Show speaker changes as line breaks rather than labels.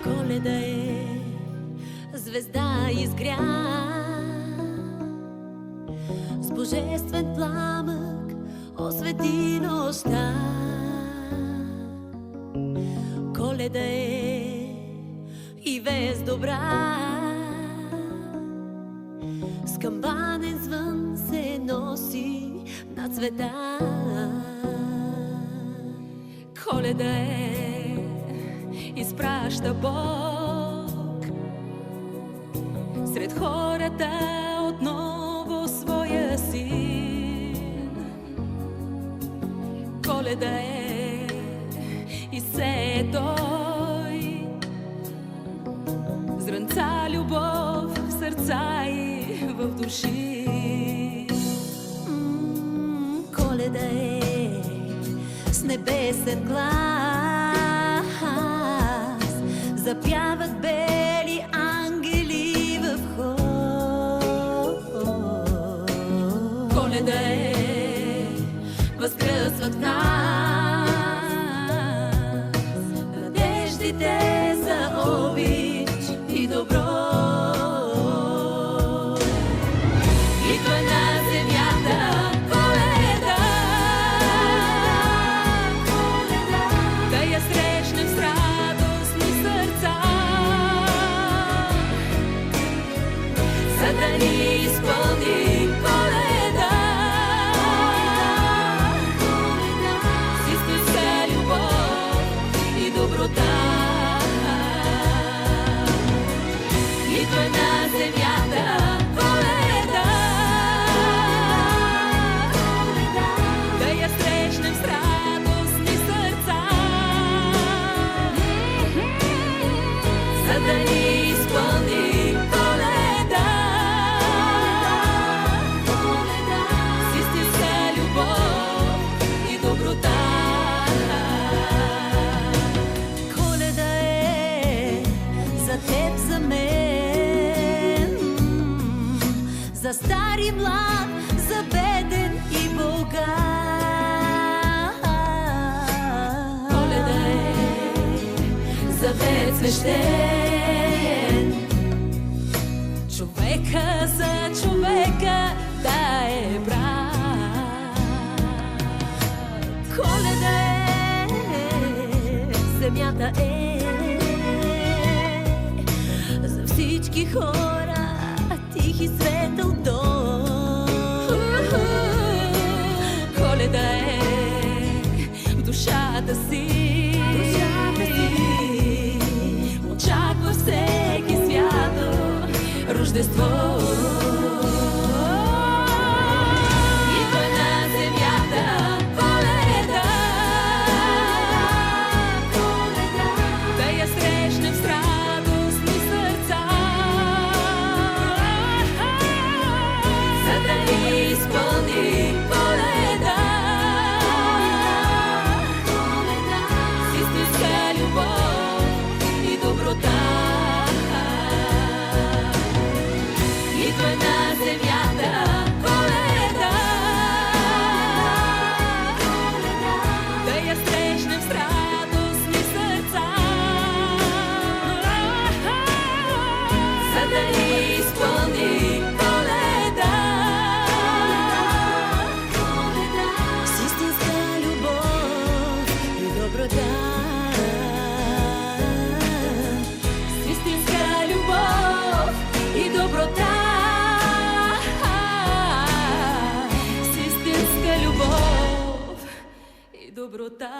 Коледа е, звезда изгря, с божествен пламък освети нощта. Коледа е и вест добра, с камбанен звън се носи над света. Коледа е, изпраща Бог сред хората отново своя син. Коледа е и сее той зрънца любов в сърца и в души. Коледа е с небесен глас, запяват бели ангели в хор. Коледа е, възкръсват в нас надеждите за обич и добро. Идва на земята Коледа, да я срещнем с радостни сърца, за да ни изпълни Коледа с истинска любов и доброта. Идва на земята Коледа, да я срещнем с радостни сърца, за да ни изпълни Коледа с истинска любов и доброта. Коледа е за теб, за мен, за стар и млад, за беден и богат. Коледа е завет свещен, човека за човека да е брат. Коледа е, земята е за всички хора, тих и светъл дом. Коледа е в душата си, очаква всеки свято Рождество. Идва на земята Коледа, да я срещнем с радостни сърца, за да ни изпълни Коледа с истинска любов и доброта. Идва на земята Коледа, да я срещнем с радостни сърца, за да ни изпълни Коледа с истинска любов и доброта. С истинска любов и доброта. С истинска любов и доброта.